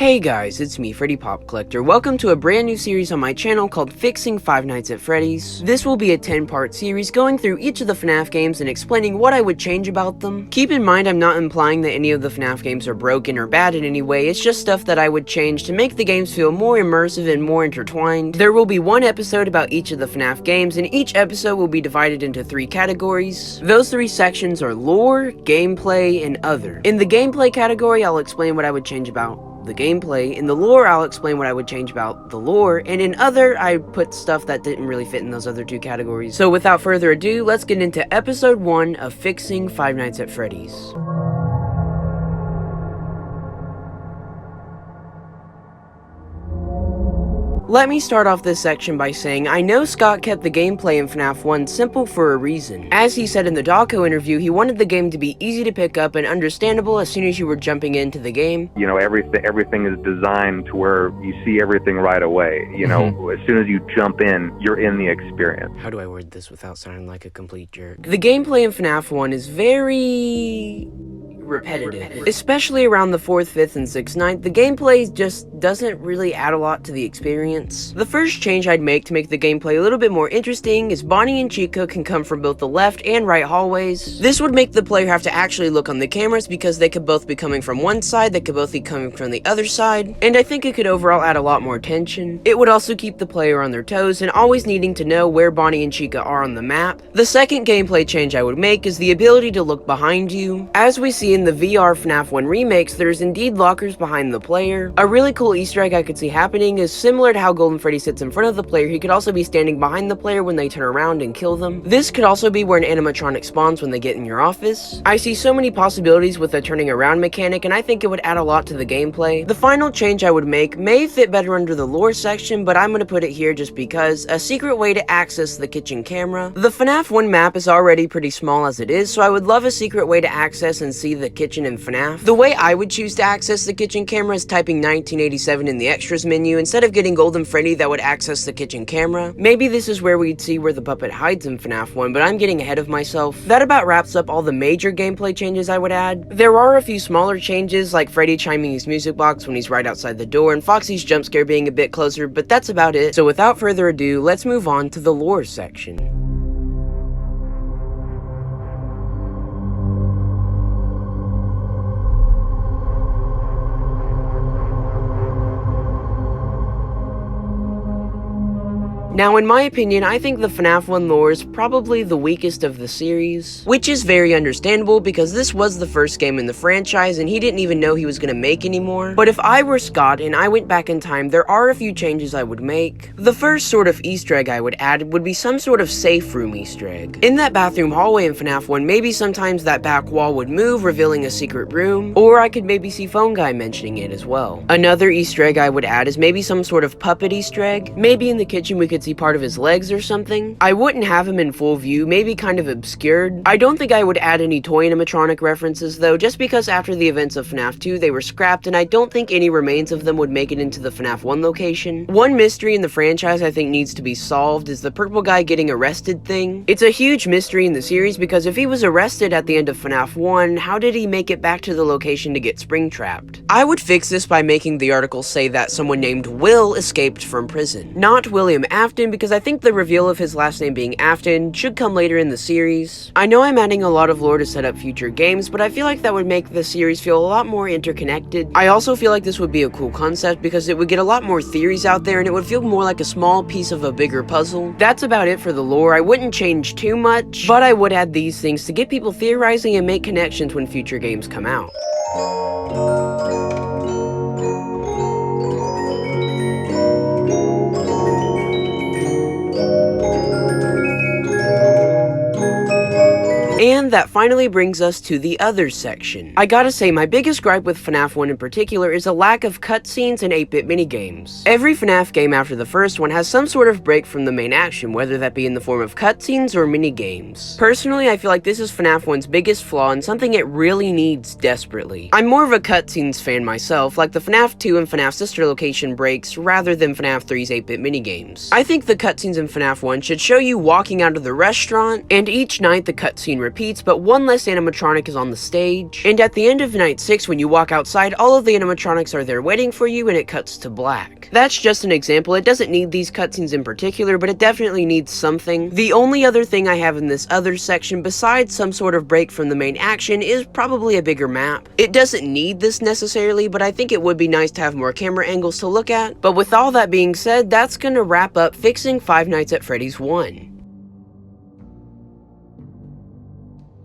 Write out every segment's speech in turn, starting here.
Hey guys, it's me, Freddy Pop Collector. Welcome to a brand new series on my channel called Fixing Five Nights at Freddy's. This will be a 10-part series going through each of the FNAF games and explaining what I would change about them. Keep in mind I'm not implying that any of the FNAF games are broken or bad in any way, it's just stuff that I would change to make the games feel more immersive and more intertwined. There will be one episode about each of the FNAF games, and each episode will be divided into 3 categories. Those 3 sections are lore, gameplay, and other. In the gameplay category, I'll explain what I would change about the gameplay. In the lore, I'll explain what I would change about the lore, and in other, I put stuff that didn't really fit in those other 2 categories. So without further ado, let's get into episode 1 of Fixing Five Nights at Freddy's. Let me start off this section by saying I know Scott kept the gameplay in FNAF 1 simple for a reason. As he said in the Dawko interview, he wanted the game to be easy to pick up and understandable as soon as you were jumping into the game. You know, everything is designed to where you see everything right away. You know, as soon as you jump in, you're in the experience. How do I word this without sounding like a complete jerk? The gameplay in FNAF 1 is very repetitive. Especially around the 4th, 5th, and 6th night, the gameplay just doesn't really add a lot to the experience. The first change I'd make to make the gameplay a little bit more interesting is Bonnie and Chica can come from both the left and right hallways. This would make the player have to actually look on the cameras because they could both be coming from one side, they could both be coming from the other side, and I think it could overall add a lot more tension. It would also keep the player on their toes and always needing to know where Bonnie and Chica are on the map. The second gameplay change I would make is the ability to look behind you. As we see in the VR FNAF 1 remakes, there's indeed lockers behind the player. A really cool Easter egg I could see happening is similar to how Golden Freddy sits in front of the player, he could also be standing behind the player when they turn around and kill them. This could also be where an animatronic spawns when they get in your office. I see so many possibilities with the turning around mechanic, and I think it would add a lot to the gameplay. The final change I would make may fit better under the lore section, but I'm gonna put it here just because: a secret way to access the kitchen camera. The FNAF 1 map is already pretty small as it is, so I would love a secret way to access and see the kitchen in FNAF. The way I would choose to access the kitchen camera is typing 1987 in the extras menu instead of getting Golden Freddy that would access the kitchen camera. Maybe this is where we'd see where the puppet hides in FNAF 1, but I'm getting ahead of myself. That about wraps up all the major gameplay changes I would add. There are a few smaller changes, like Freddy chiming his music box when he's right outside the door and Foxy's jump scare being a bit closer, but that's about it. So without further ado, let's move on to the lore section. Now, in my opinion, I think the FNAF 1 lore is probably the weakest of the series, which is very understandable because this was the first game in the franchise and he didn't even know he was gonna make any more. But if I were Scott and I went back in time, there are a few changes I would make. The first sort of Easter egg I would add would be some sort of safe room Easter egg. In that bathroom hallway in FNAF 1, maybe sometimes that back wall would move, revealing a secret room, or I could maybe see Phone Guy mentioning it as well. Another Easter egg I would add is maybe some sort of puppet Easter egg. Maybe in the kitchen we could see part of his legs or something. I wouldn't have him in full view, maybe kind of obscured. I don't think I would add any toy animatronic references though, just because after the events of FNAF 2 they were scrapped and I don't think any remains of them would make it into the FNAF 1 location. One mystery in the franchise I think needs to be solved is the purple guy getting arrested thing. It's a huge mystery in the series because if he was arrested at the end of FNAF 1, how did he make it back to the location to get spring-trapped? I would fix this by making the article say that someone named Will escaped from prison, not William Afton, because I think the reveal of his last name being Afton should come later in the series. I know I'm adding a lot of lore to set up future games, but I feel like that would make the series feel a lot more interconnected. I also feel like this would be a cool concept because it would get a lot more theories out there and it would feel more like a small piece of a bigger puzzle. That's about it for the lore. I wouldn't change too much, but I would add these things to get people theorizing and make connections when future games come out. And that finally brings us to the other section. I gotta say, my biggest gripe with FNAF 1 in particular is a lack of cutscenes and 8-bit minigames. Every FNAF game after the first one has some sort of break from the main action, whether that be in the form of cutscenes or minigames. Personally, I feel like this is FNAF 1's biggest flaw and something it really needs desperately. I'm more of a cutscenes fan myself, like the FNAF 2 and FNAF Sister Location breaks, rather than FNAF 3's 8-bit minigames. I think the cutscenes in FNAF 1 should show you walking out of the restaurant, and each night the cutscene repeats repeats, but one less animatronic is on the stage. And at the end of night 6, when you walk outside, all of the animatronics are there waiting for you, and it cuts to black. That's just an example. It doesn't need these cutscenes in particular, but it definitely needs something. The only other thing I have in this other section, besides some sort of break from the main action, is probably a bigger map. It doesn't need this necessarily, but I think it would be nice to have more camera angles to look at. But with all that being said, that's gonna wrap up fixing Five Nights at Freddy's 1.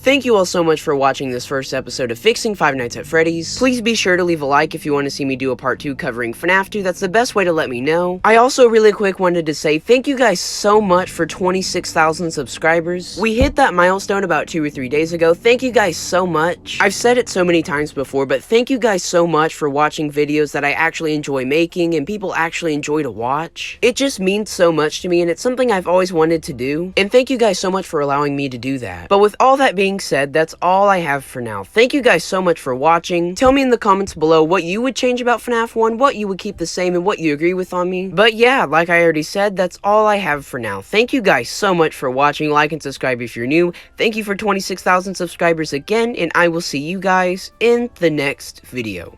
Thank you all so much for watching this first episode of Fixing Five Nights at Freddy's. Please be sure to leave a like if you want to see me do a part 2 covering FNAF 2, that's the best way to let me know. I also really quick wanted to say thank you guys so much for 26,000 subscribers. We hit that milestone about 2 or 3 days ago. Thank you guys so much. I've said it so many times before, but thank you guys so much for watching videos that I actually enjoy making and people actually enjoy to watch. It just means so much to me, and it's something I've always wanted to do. And thank you guys so much for allowing me to do that. But with all that being said, that's all I have for now. Thank you guys so much for watching. Tell me in the comments below what you would change about FNAF 1, what you would keep the same, and what you agree with on me. But yeah, like I already said, that's all I have for now. Thank you guys so much for watching. Like and subscribe if you're new. Thank you for 26,000 subscribers again, and I will see you guys in the next video.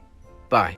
Bye.